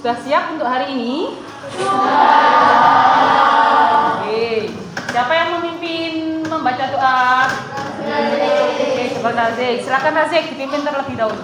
Sudah siap untuk hari ini? Oke. Siapa yang memimpin membaca doa? Oke, coba Razik. Silakan Razik dipimpin terlebih dahulu.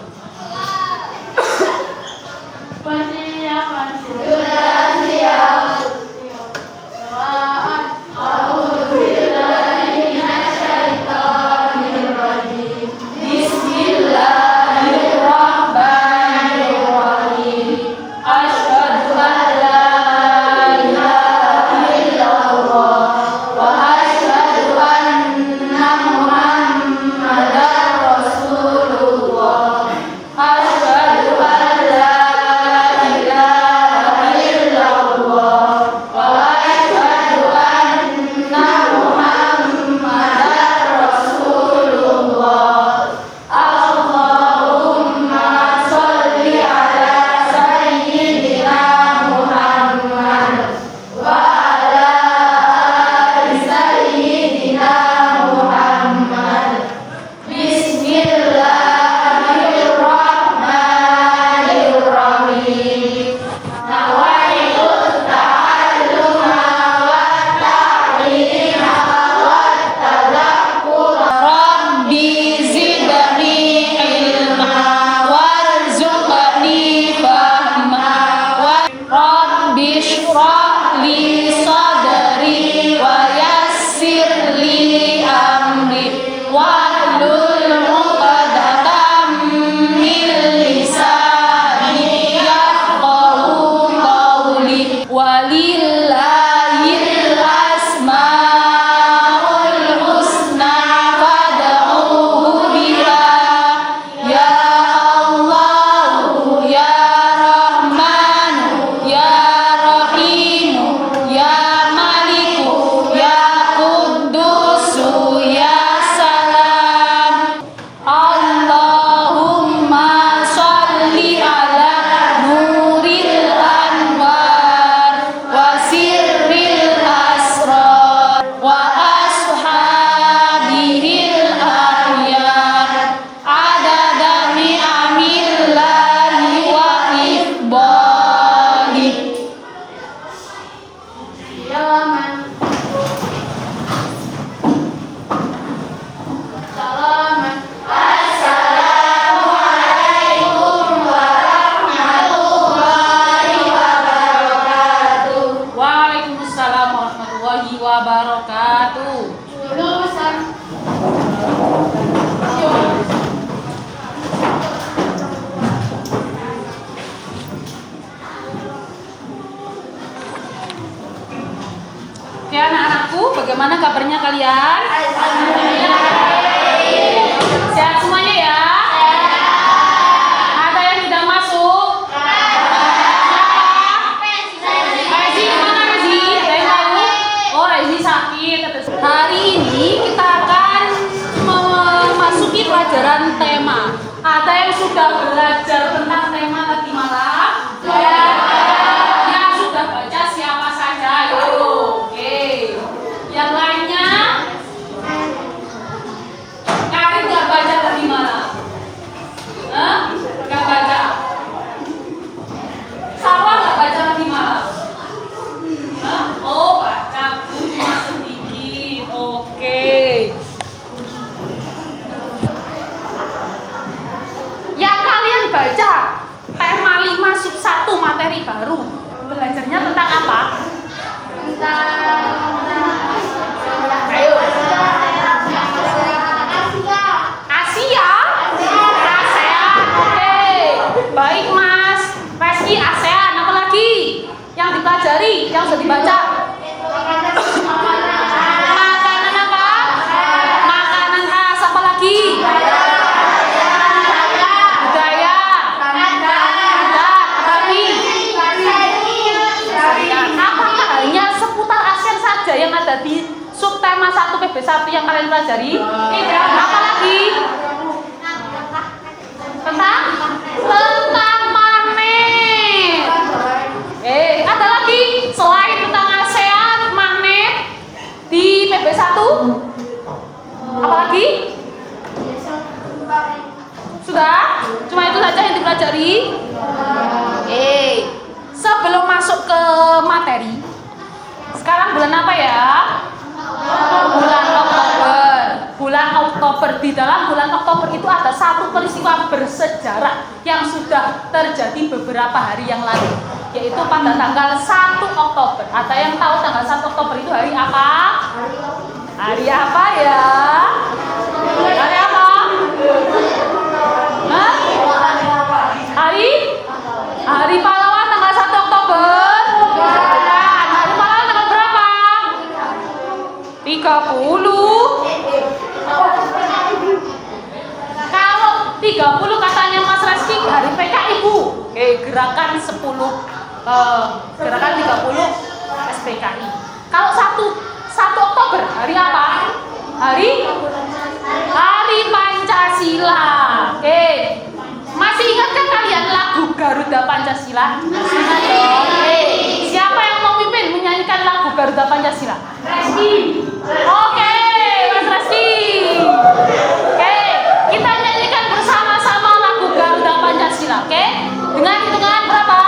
Oke anak-anakku, bagaimana kabarnya kalian? Sehat semuanya ya? Ada yang tidak masuk? Rezi, mana Rezi? Ada yang tahu? Oh, Rezi sakit. Hari ini kita akan memasuki pelajaran tema. Ada yang sudah belajar tentang tema tadi malam? Yang sudah baca siapa saja? Ayo. Yang lainnya, Karin nggak baca tadi malam? Nggak baca. Salwa nggak baca tadi malam? Oh baca, cuma sedikit. Oke. Yang kalian baca tema 5 sub 1 materi baru. Belajarnya tentang apa? Baik Mas Reski, ASEAN. Apa lagi yang dipelajari, yang sudah dibaca? Makanan apa? Makanan khas. Apa lagi? Budaya. Apa lagi? Apakah hanya seputar ASEAN saja yang ada di subtema 1 PB1 yang kalian pelajari? Apa lagi? Tentang magnet. Ada lagi selain tentang ASEAN, magnet di PB1? Apa lagi? Sudah? Cuma itu saja yang dipelajari? Sebelum masuk ke materi, sekarang bulan apa ya? Bulan Oktober. Bulan Oktober, di dalam bulan Oktober itu ada satu peristiwa bersejarah yang sudah terjadi beberapa hari yang lalu, yaitu pada tanggal 1 Oktober. Ada yang tahu tanggal 1 Oktober itu hari apa? Hari apa ya? Hari apa? Hah? Hari pahlawan tanggal 1 Oktober. Hari pahlawan tanggal berapa? 30. Kalau 30 katanya Mas Reski hari PKI Bu. Gerakan 10 gerakan 30 SPKI. Kalau 1 Oktober hari apa? Hari Pancasila. Masih ingat kan kalian lagu Garuda Pancasila? Masih ingat dong? Siapa yang mau mimpin menyanyikan lagu Garuda Pancasila? Reski. Oke, Mas Reski. Oke, kita nyanyikan bersama-sama lagu Garuda Pancasila. Oke? Dengan hitungan berapa?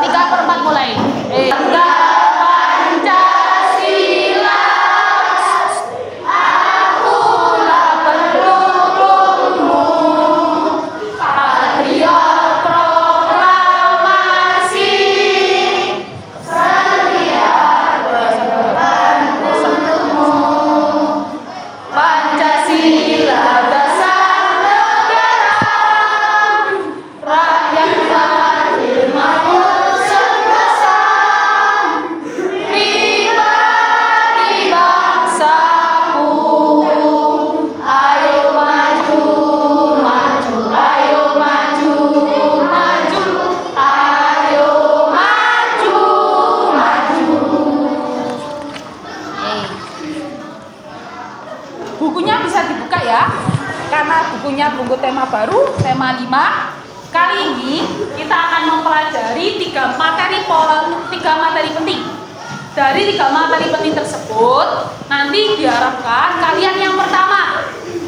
3/4 mulai. Garuda Pancasila, akulah pendukungmu. Patriot proklamasi, setia bersekutumu. Pancasila dasar negara, rakyat adil makmur sentosa, pribadi bangsaku. Ayo maju, maju, ayo maju, maju, ayo maju, maju. Bukunya bisa dibuka ya, karena bukunya buku tema baru, tema 5. Kali ini kita akan mempelajari 3 materi penting. Dari 3 materi penting tersebut, nanti diharapkan kalian yang pertama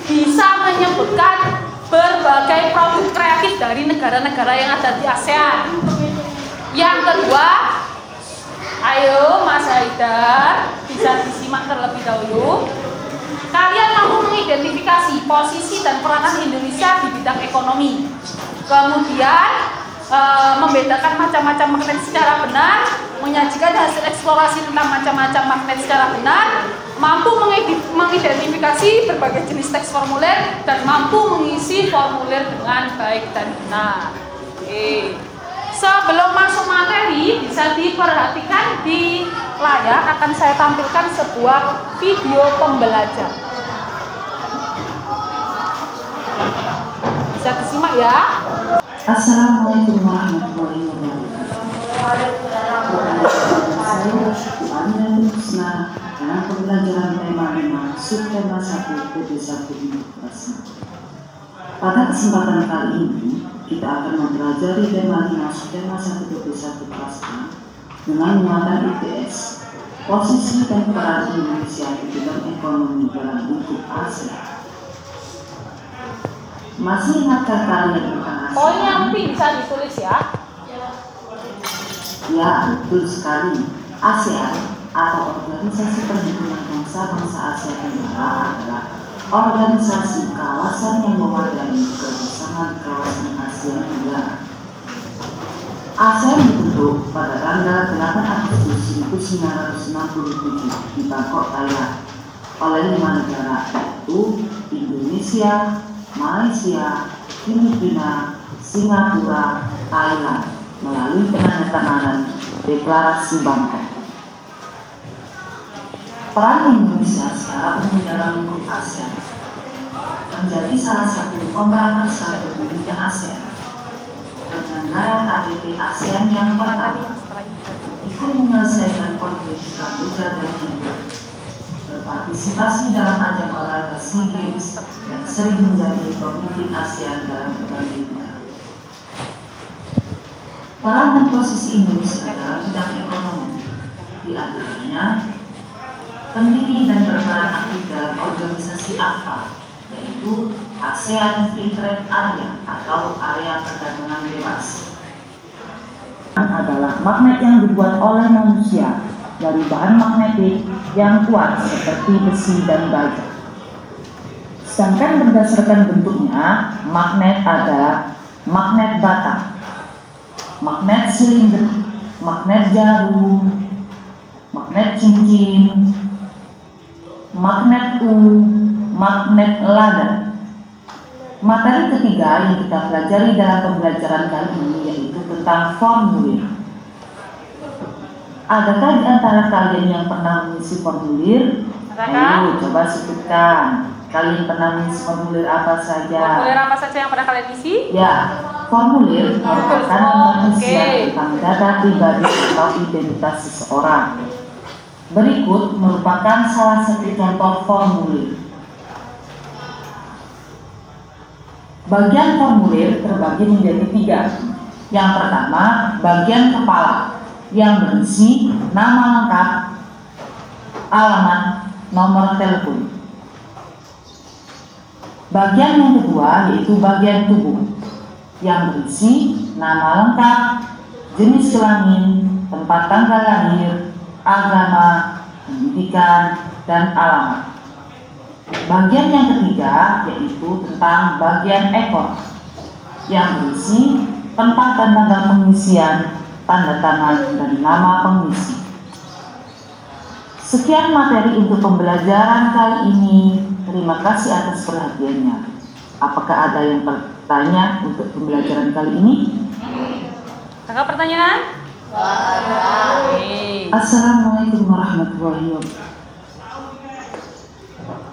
bisa menyebutkan berbagai produk kreatif dari negara-negara yang ada di ASEAN. Yang kedua, ayo Mas Haidar, bisa disimak terlebih dahulu. Kalian mampu mengidentifikasi posisi dan peranan Indonesia di bidang ekonomi. Kemudian membedakan macam-macam magnet secara benar, menyajikan hasil eksplorasi tentang macam-macam magnet secara benar, mampu mengidentifikasi berbagai jenis teks formulir, dan mampu mengisi formulir dengan baik dan benar. Sebelum masuk materi, bisa diperhatikan di layar akan saya tampilkan sebuah video pembelajar. Bisa disimak ya. Assalamualaikum warahmatullahi wabarakatuh. Saya dalam pembelajaran tema 5 subtema 1 PD1 Demokrasi. Pada kesempatan kali ini kita akan mempelajari tema 5 subtema 1 PD1 Plasma dengan muatan ITS, posisi dan peran Indonesia di bidang ekonomi dalam lingkup ASEAN. Masih ingatkah kalian tentang ASEAN? Poin yang bisa ditulis ya. Ya, betul sekali. ASEAN atau Organisasi Perhimpunan Bangsa-Bangsa Asia Tenggara adalah organisasi kawasan yang mewadahi kebersamaan kawasan Asia Tenggara. ASEAN dibentuk pada tanggal 8 Agustus 1967 di Bangkok, Thailand oleh 5 negara, yaitu Indonesia, Malaysia, Filipina, Singapura, Thailand, melalui penandatanganan Deklarasi Bangkok. Peran Indonesia secara umum dalam lingkup ASEAN menjadi salah satu pemberantasan pemilihan ASEAN. Penyelenggaraan KTT ASEAN yang pertama ikut menyelesaikan konflik Samudra dan Hindia, berpartisipasi dalam ajang olahraga SEA Games, dan sering menjadi pemimpin ASEAN dalam berbagai bidang. Peran dan posisi Indonesia dalam bidang ekonomi, di antaranya pendiri dan berperan aktif dalam organisasi AFTA, yaitu ASEAN Free Trade Area atau Area Perdagangan Bebas. adalah magnet yang dibuat oleh manusia dari bahan magnetik yang kuat seperti besi dan baja. Sedangkan berdasarkan bentuknya, magnet ada magnet bata, magnet silinder, magnet jarum, magnet cincin, magnet magnet lada. Materi ketiga yang kita pelajari dalam pembelajaran kali ini yaitu tentang formulir. Adakah di antara kalian yang pernah mengisi formulir? Ayo coba sebutkan. Kalian pernah mengisi formulir apa saja? Formulir apa saja yang pernah kalian isi? Ya, formulir merupakan pengisian tentang data pribadi atau identitas seseorang. Berikut merupakan salah satu contoh formulir. Bagian formulir terbagi menjadi 3. Yang pertama, bagian kepala yang berisi nama lengkap, alamat, nomor telepon. Bagian yang kedua yaitu bagian tubuh yang berisi nama lengkap, jenis kelamin, tempat tanggal lahir, agama, pendidikan, dan alamat. Bagian yang ketiga yaitu tentang bagian ekor yang berisi tempat dan tanggal pengisian, tanda tangan, dan nama pengisi. Sekian materi untuk pembelajaran kali ini. Terima kasih atas perhatiannya. Apakah ada yang bertanya untuk pembelajaran kali ini? Ada pertanyaan? Assalamualaikum warahmatullahi wabarakatuh.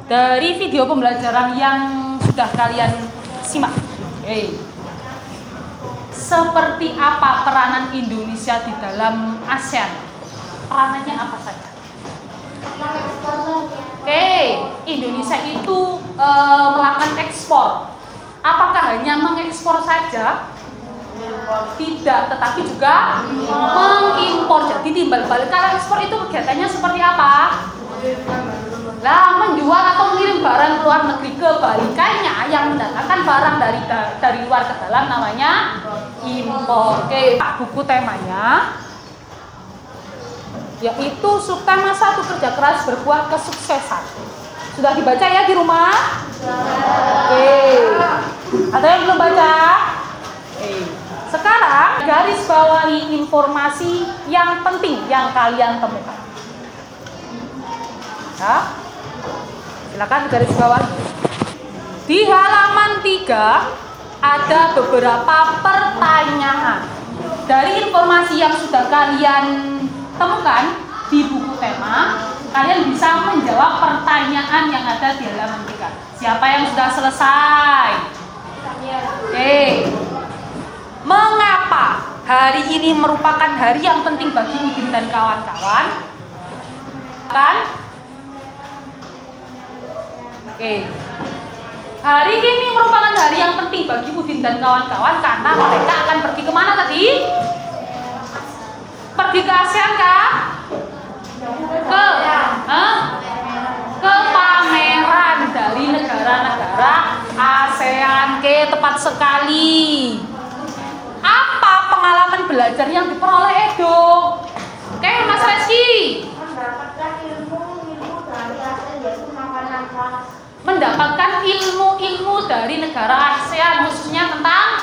Dari video pembelajaran yang sudah kalian simak, seperti apa peranan Indonesia di dalam ASEAN? Peranannya apa saja? Indonesia itu melakukan ekspor. Apakah hanya mengekspor saja? Tidak, tetapi juga mengimpor. Jadi timbal balik kalau ekspor itu kegiatannya seperti apa? Lah, menjual atau mengirim barang ke luar negeri. Kebalikannya yang mendatangkan barang dari luar ke dalam namanya impor. Buku temanya yaitu subtema 1 kerja keras berbuah kesuksesan. Sudah dibaca ya di rumah? Ada yang belum baca? Sekarang garis bawahi informasi yang penting yang kalian temukan. Ya. Silakan garis bawah. Di halaman 3 ada beberapa pertanyaan. Dari informasi yang sudah kalian temukan di buku tema, kalian bisa menjawab pertanyaan yang ada di halaman 3. Siapa yang sudah selesai? Mengapa hari ini merupakan hari yang penting bagi Udin dan kawan-kawan? Hari ini merupakan hari yang penting bagi Udin dan kawan-kawan karena mereka akan pergi kemana tadi? Pergi ke ASEAN kah? Ke pameran dari negara-negara ASEAN. Tepat sekali. Apa pengalaman belajar yang diperoleh Edo? Mas Reski. Mendapatkan ilmu-ilmu dari negara ASEAN khususnya tentang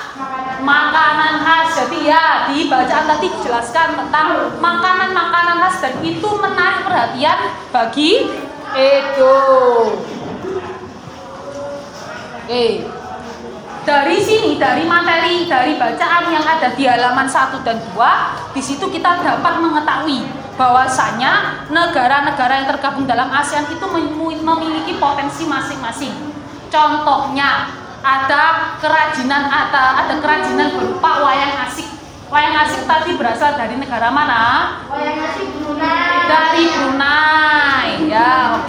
makanan khas. Jadi ya di bacaan tadi dijelaskan tentang makanan-makanan khas dan itu menarik perhatian bagi Edo. Dari sini, dari materi, dari bacaan yang ada di halaman 1 dan 2, di situ kita dapat mengetahui bahwasanya negara-negara yang tergabung dalam ASEAN itu memiliki potensi masing-masing. Contohnya ada kerajinan berupa wayang asik. Wayang asik tadi berasal dari negara mana? Wayang asik Brunei. Dari Brunei, ya,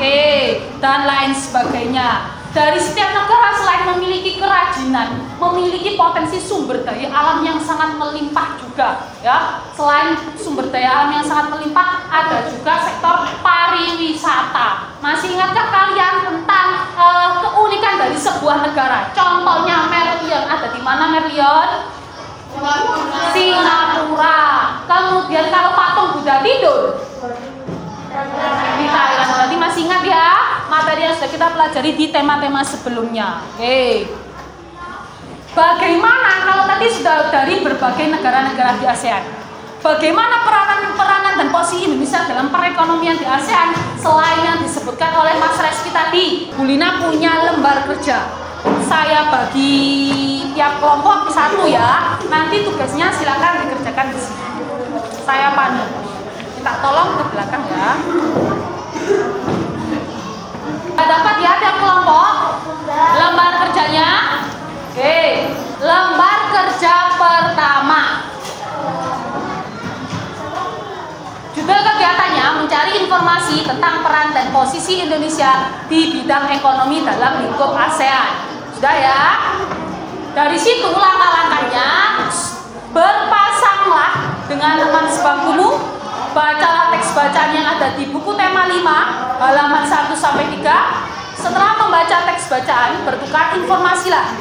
dan lain sebagainya. Dari setiap negara selain memiliki kerajinan, memiliki potensi sumber daya alam yang sangat melimpah juga, ya. Selain sumber daya alam yang sangat melimpah, ada juga sektor pariwisata. Masih ingatkah kalian tentang keunikan dari sebuah negara? Contohnya Merlion, ada di mana Merlion? Singapura. Kemudian kalau patung Buddha tidur di Thailand. Berarti masih ingat ya materi yang sudah kita pelajari di tema-tema sebelumnya. Oke. Bagaimana kalau tadi sudah dari berbagai negara-negara di ASEAN? Bagaimana peranan dan posisi Indonesia dalam perekonomian di ASEAN selain yang disebutkan oleh Mas Reski tadi? Bu Lina punya lembar kerja. Saya bagi tiap kelompok satu ya. Nanti tugasnya silakan dikerjakan di sini. Saya pandu. Minta tolong ke belakang ya. Dapat ya tiap kelompok lembar kerjanya. Oke, lembar kerja pertama. Judul kegiatannya mencari informasi tentang peran dan posisi Indonesia di bidang ekonomi dalam lingkup ASEAN. Sudah ya? Dari situ langkah-langkahnya, berpasanglah dengan teman sebangkumu, bacalah teks bacaan yang ada di buku tema 5, halaman 1 sampai 3. Setelah membaca teks bacaan, bertukar informasilah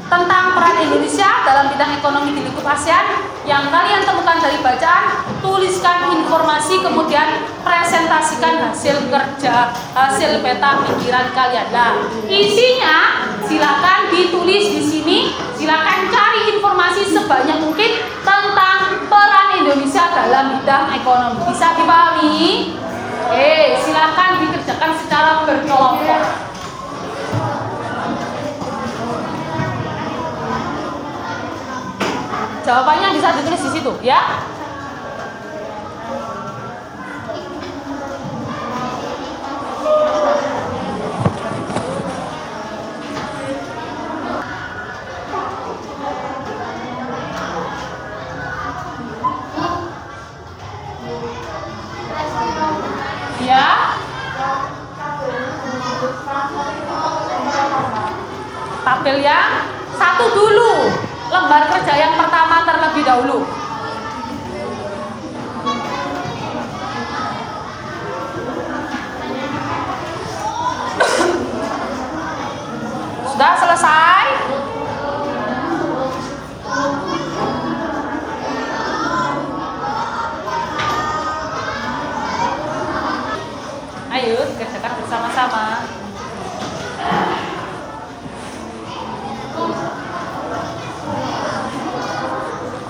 tentang peran Indonesia dalam bidang ekonomi di lingkup ASEAN yang kalian temukan dari bacaan. Tuliskan informasi, kemudian presentasikan hasil kerja, hasil peta pikiran kalian. Nah, isinya silakan ditulis di sini. Silakan cari informasi sebanyak mungkin tentang peran Indonesia dalam bidang ekonomi. Bisa dipahami? Silakan dikerjakan secara berkelompok. Jawabannya bisa ditulis di situ, ya. Ya. Tabel yang satu dulu. Lembar kerja yang pertama terlebih dahulu. Sudah selesai? Ayo kerjakan bersama-sama.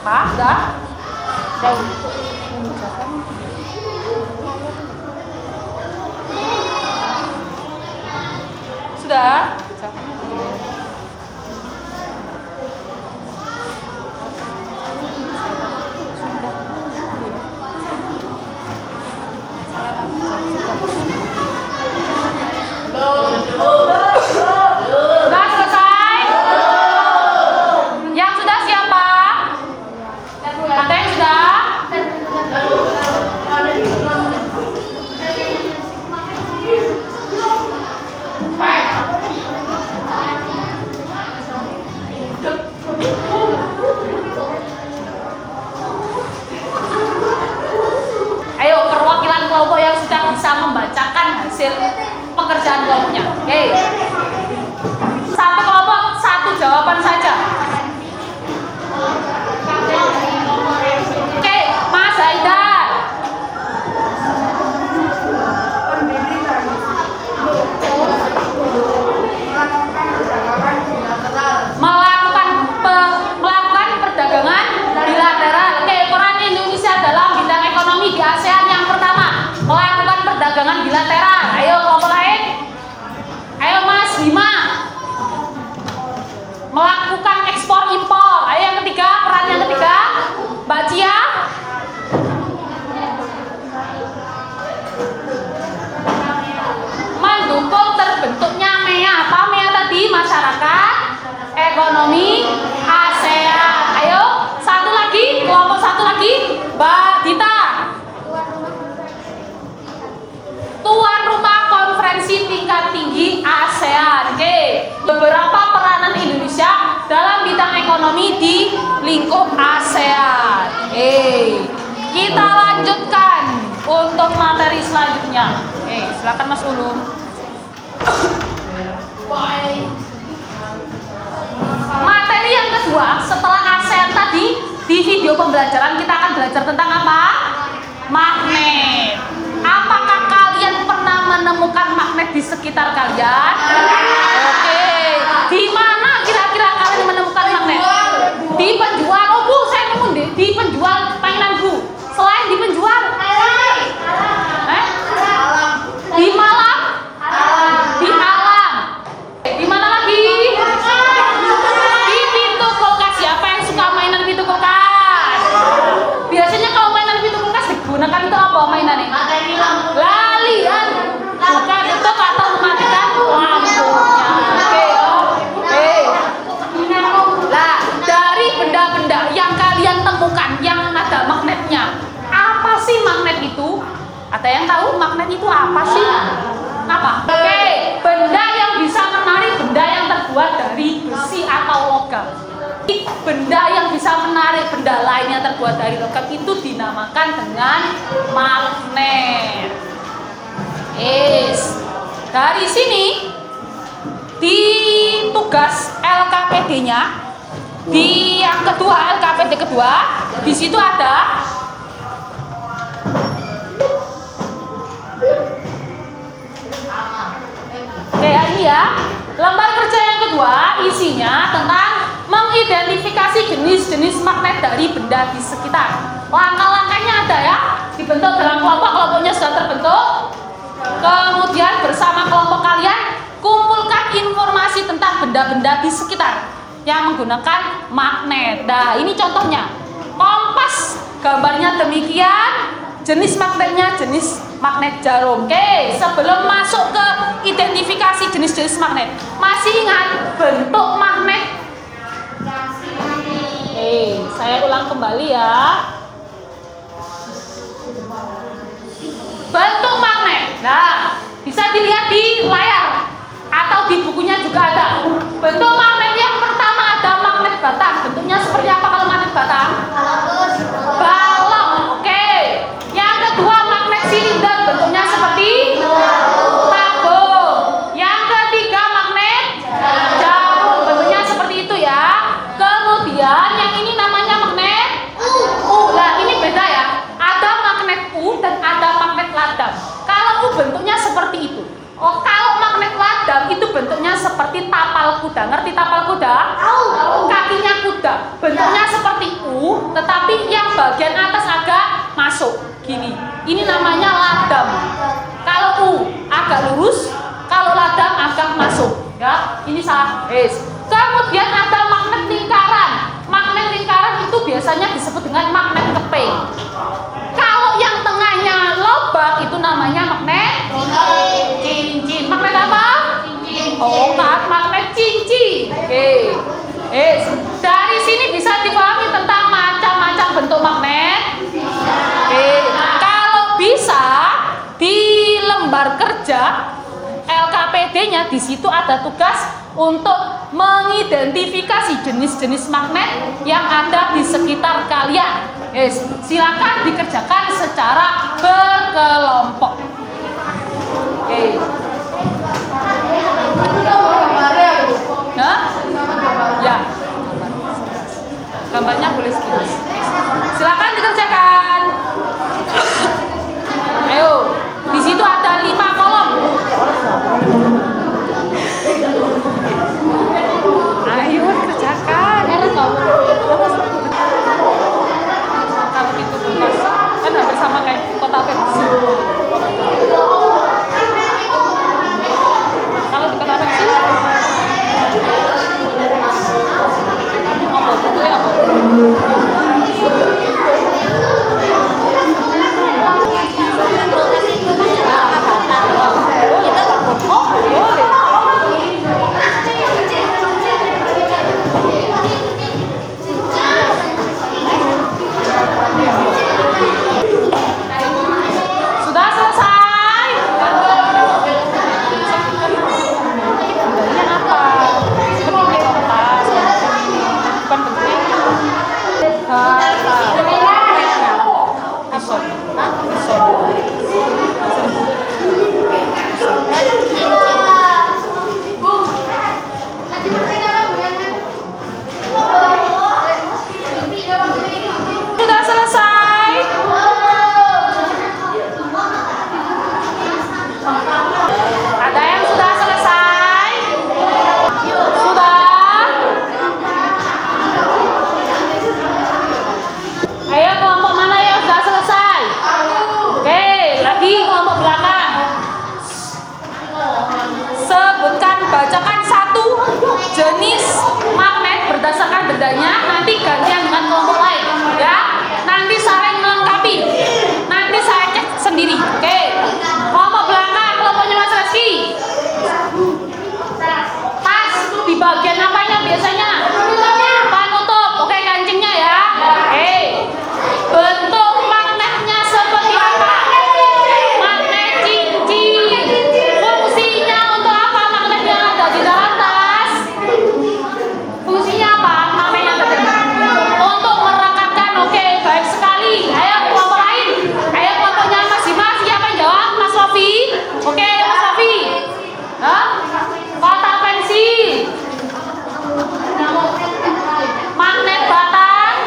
Sudah? Sudah? Sudah selesai? Yang sudah siapa? Ada yang sudah? Ayo perwakilan kelompok yang sudah bisa membacakan hasil pekerjaan kelompoknya. Oke. Satu kelompok satu jawaban saja. Oke, Mas Haidar. Melakukan perdagangan bilateral. Oke, peran Indonesia dalam bidang ekonomi di ASEAN yang pertama, melakukan perdagangan bilateral. Ayo kelompok lain. Ayo Mas Bima. Melakukan ekspor impor. Ayo yang ketiga, peran yang ketiga, Mbak Cia. Mendukung terbentuknya MEA. Apa MEA tadi? Masyarakat Ekonomi ASEAN. Ayo, satu lagi, kelompok satu lagi, Mbak Dita. Tuan rumah konferensi tingkat tinggi ASEAN. Oke, beberapa peranan Indonesia dalam bidang ekonomi di lingkup ASEAN. Kita lanjutkan untuk materi selanjutnya. Silakan Mas Ulum. Materi yang kedua setelah ASEAN tadi, di video pembelajaran kita akan belajar tentang apa? Magnet. Apakah kalian pernah menemukan magnet di sekitar kalian? Oke. Di mana kira-kira kalian menemukan magnet? Di penjual. Oh Bu, saya nemu di penjual mainan Bu. Selain di penjual? Di Malang? Di alam. Di mana lagi? Di pintu kulkas. Siapa yang suka mainan pintu kulkas? Biasanya kalau mainan pintu kulkas digunakan itu apa mainannya? Lalian. Bukan itu atau mematikan lampunya. Oke. Lah, dari benda-benda yang kalian temukan yang ada magnetnya, apa sih magnet itu? Ada yang tahu magnet itu apa sih? Apa? Oke, benda yang bisa menarik, benda yang terbuat dari besi atau logam. Benda yang bisa menarik benda lain yang terbuat dari logam itu dinamakan dengan magnet. Dari sini di tugas LKPD-nya, di yang kedua, LKPD kedua, di situ ada ini ya, lembar kerja yang kedua isinya tentang mengidentifikasi jenis-jenis magnet dari benda di sekitar. Langkah-langkahnya ada ya, dibentuk dalam kelompok, kelompoknya sudah terbentuk. Kemudian bersama kelompok kalian kumpulkan informasi tentang benda-benda di sekitar yang menggunakan magnet. Nah, ini contohnya. Kompas, gambarnya demikian. Jenis magnetnya jenis magnet jarum. Oke, sebelum masuk ke identifikasi jenis-jenis magnet, masih ingat bentuk magnet? Saya ulang kembali ya. Bentuk magnet. Nah, bisa dilihat di layar atau di bukunya juga ada. Bentuk magnet yang pertama ada magnet batang. Bentuknya seperti apa kalau magnet batang? Balon. Oke. Yang kedua magnet silinder, bentuknya seperti tabung. Yang ketiga magnet jarum, bentuknya seperti itu ya. Kemudian yang ini namanya magnet U. Nah, ini beda ya. Ada magnet U dan ada magnet ladam. Kalau U bentuknya seperti itu. Oh, kalau magnet ladam itu bentuknya seperti tapal kuda. Ngerti tapal kuda? Kakinya kuda. Bentuknya seperti U, tetapi yang bagian atas agak masuk. Gini. Ini namanya ladam. Kalau U agak lurus, kalau ladam agak masuk. Ya, ini salah. Kemudian ada magnet lingkaran. Magnet lingkaran itu biasanya disebut dengan magnet keping. Kalau yang tengahnya lobak itu namanya magnet cincin. Magnet apa? Oh, magnet cincin. Oke. Dari sini bisa dipahami tentang macam-macam bentuk magnet. Kalau bisa di lembar kerja LKPD-nya di situ ada tugas untuk mengidentifikasi jenis-jenis magnet yang ada di sekitar kalian. Silakan dikerjakan secara berkelompok. Ya. Gambarnya boleh sekilas. Silakan dikerjakan. Ayo, di situ ada 5 kolom. Ayo kerjakan. Kalau itu kan hampir sama kayak kota Pepsi. bagian apanya biasanya? Penutup. Oke, kancingnya ya. Bentuk magnetnya seperti apa? Magnet cincin. Fungsinya untuk apa magnet yang ada di dalam tas? Fungsinya apa? Magnetnya ada di dalam. Untuk merekatkan. Oke, baik sekali. Ayo kelompok lain. Ayo kelompoknya Mas Dimas. Siapa yang jawab? Mas Sofi. Oke, Mas Sofi. Kotak pensil. Magnet batang.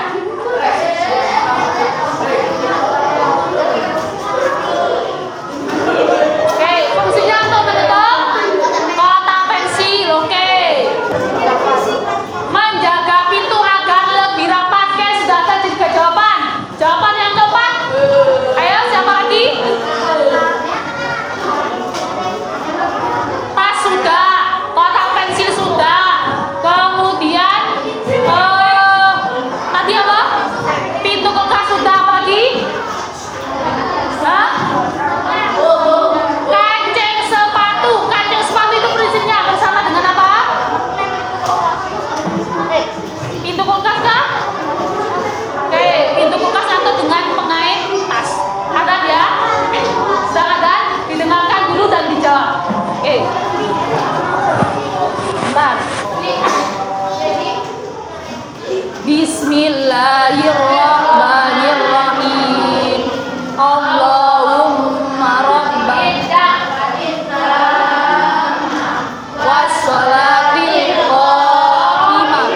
Oke, fungsinya untuk menutup kotak pensil. Oke. Menjaga pintu agar lebih rapat. Oke, sudah ada 3 jawaban. Jawaban yang keempat. Ayo, siapa lagi? Tas sudah, kotak pensil sudah. Kemudian tadi apa? Pintu kulkas sudah, apa lagi? Kancing sepatu. Kancing sepatu itu prinsipnya bersama dengan apa? Pintu kulkas kah? Oke, pintu kulkas atau dengan pengait tas. Ada ya? Sedang ada? Didengarkan dulu dan dijawab. Oke. Bentar. Bismillahirrahmanirrahim. Allahumma rabbana wassalatil qa'imah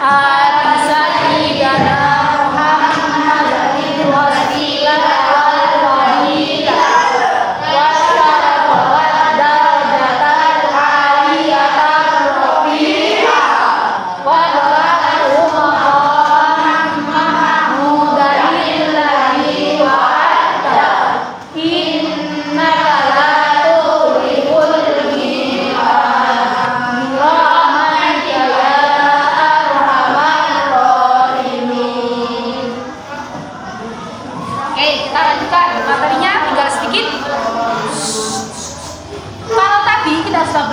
ati sayyidana Muhammadin wasilah wal fadilah wasyarafa wad darajatal aliyatar rafi'ah wa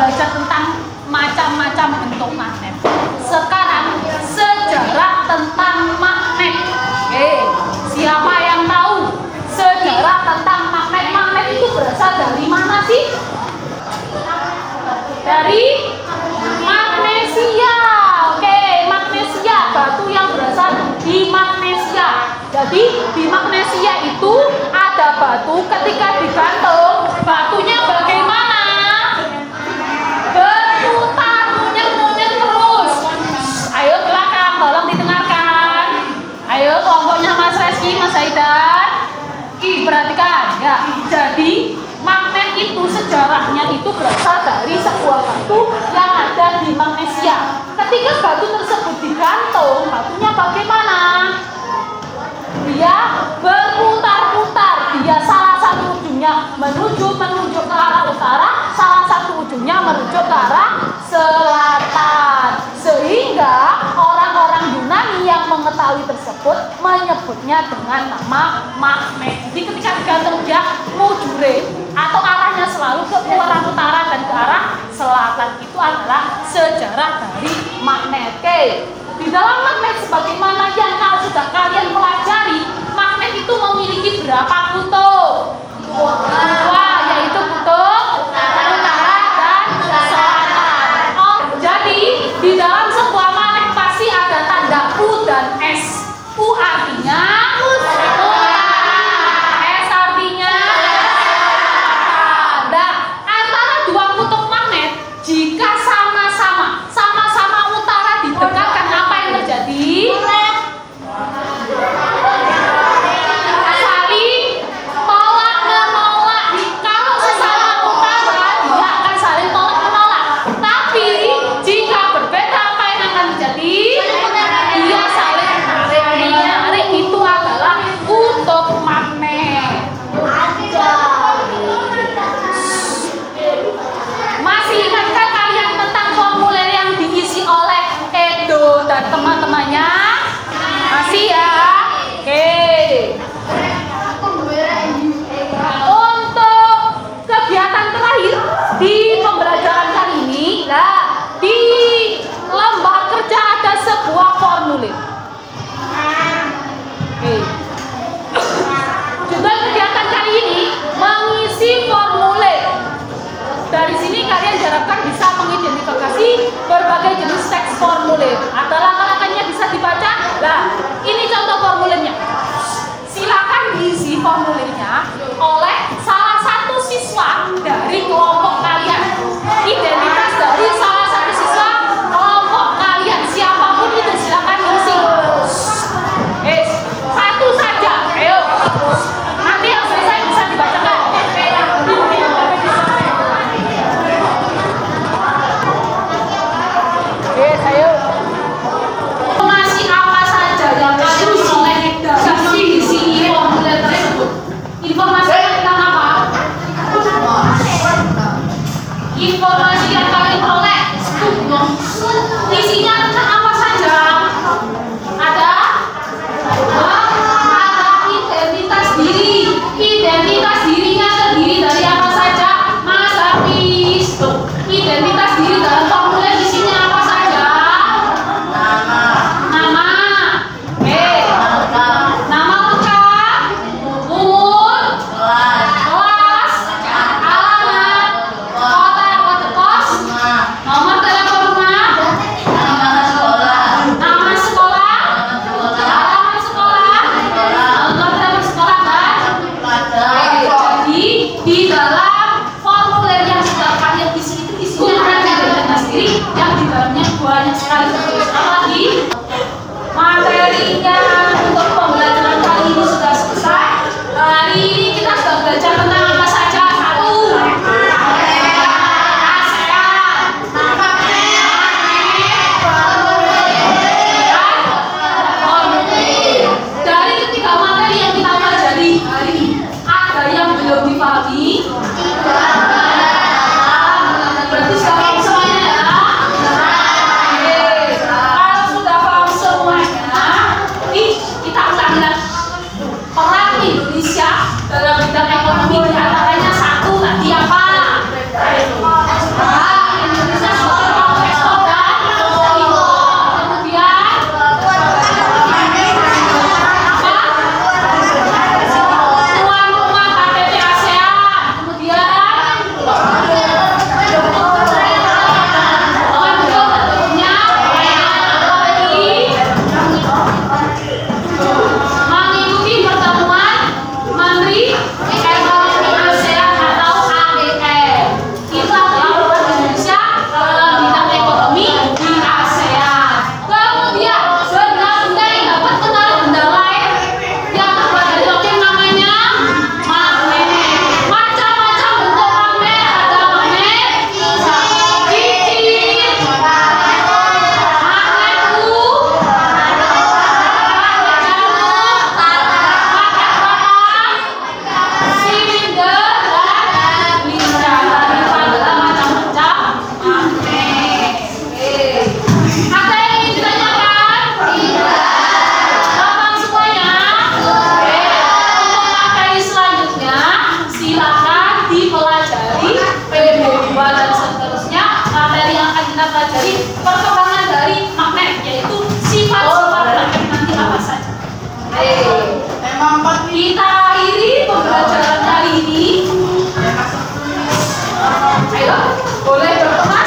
belajar tentang macam-macam bentuk magnet. Sekarang sejarah tentang magnet. Siapa yang tahu sejarah tentang magnet? Magnet itu berasal dari mana sih? Dari magnesia. Oke, magnesia, batu yang berasal di magnesia. Jadi di magnesia itu ada batu, ketika digantung batunya bagaimana? Berputar-munyet terus. Ayo belakang, tolong didengarkan. Ayo kelompoknya Mas Reski, Mas Haidan. Perhatikan ya. Jadi magnet itu sejarahnya itu berasal dari sebuah batu yang ada di magnesia. Ketika batu tersebut digantung, batunya bagaimana? Dia berputar-putar. Dia salah satu ujungnya menuju ke arah utara, salah satu ujungnya merujuk ke arah selatan. Sehingga orang-orang Yunani yang mengetahui tersebut menyebutnya dengan nama magnet. Jadi ketika digantung dia mujure atau arahnya selalu ke arah utara dan ke arah selatan. Itu adalah sejarah dari magnet. Oke. Di dalam magnet sebagaimana yang kalau sudah kalian pelajari, magnet itu memiliki berapa kutub? 2, yaitu kutub utara dan selatan. Jadi di dalam sebuah magnet pasti ada tanda U dan S. U artinya utara, S artinya selatan. Antara dua kutub magnet jika sama-sama utara didekatkan, apa yang terjadi? kalian diharapkan bisa mengidentifikasi berbagai jenis teks formulir. Ada langkah-langkahnya bisa dibaca. Nah, ini contoh formulirnya. Silakan diisi formulirnya oleh salah satu siswa dari kelompok kalian. Identitas dari salah satu siswa kelompok kalian, siapapun itu silakan diisi. Satu saja, ayo. Nanti yang selesai bisa dibacakan. Ayo. Informasi apa saja yang kalian oleh dari isi formulir tersebut? Informasi tentang apa? Informasi yang kalian oleh isinya tentang apa saja? Ada identitas diri. Identitas dirinya terdiri dari apa saja? Mas Hafiz. Identitas diri dalam formulir isinya apa saja? Nama. Nama lengkap, umur, kelas, alamat, kota kos, nomor telepon rumah, nama sekolah, alamat sekolah, nomor telepon sekolah kan? Jadi di dalam formulir yang sudah kalian isi itu isinya ada identitas diri yang di dalamnya banyak sekali tertulis. Apalagi materinya untuk pembelajaran kali ini sudah selesai. Hari ini kita sudah belajar tentang apa saja? Satu, dari ketiga materi yang kita pelajari hari ini, ada yang belum dipahami? Berarti sudah paham semuanya ya? Kalau sudah paham semuanya, kita ulangi lagi. Peran Indonesia dalam bidang ekonomi diantaranya satu tadi apa? Indonesia sebagai pelaku ekspor dan impor. Kemudian tuan rumah KTT ASEAN. Kemudian mengikuti pertemuan Menteri Ekonomi ASEAN atau ADM. Itu adalah peran Indonesia dalam bidang ekonomi di ASEAN. Kemudian benda-benda yang dapat menarik benda lain yang terbuat dari logam namanya magnet. Macam-macam bentuk magnet, ada magnet cincin, magnet U, silinder dan lingkar. Itu adalah macam-macam magnet. Ada yang ingin ditanyakan? Paham semuanya? Untuk materi selanjutnya silakan dipelajari PB2 dan seterusnya. Materi yang akan kita pelajari perkembangan dari magnet, yaitu sifat-sifat magnet nanti apa saja. Kita akhiri pembelajaran hari ini. Ayo, boleh berteman.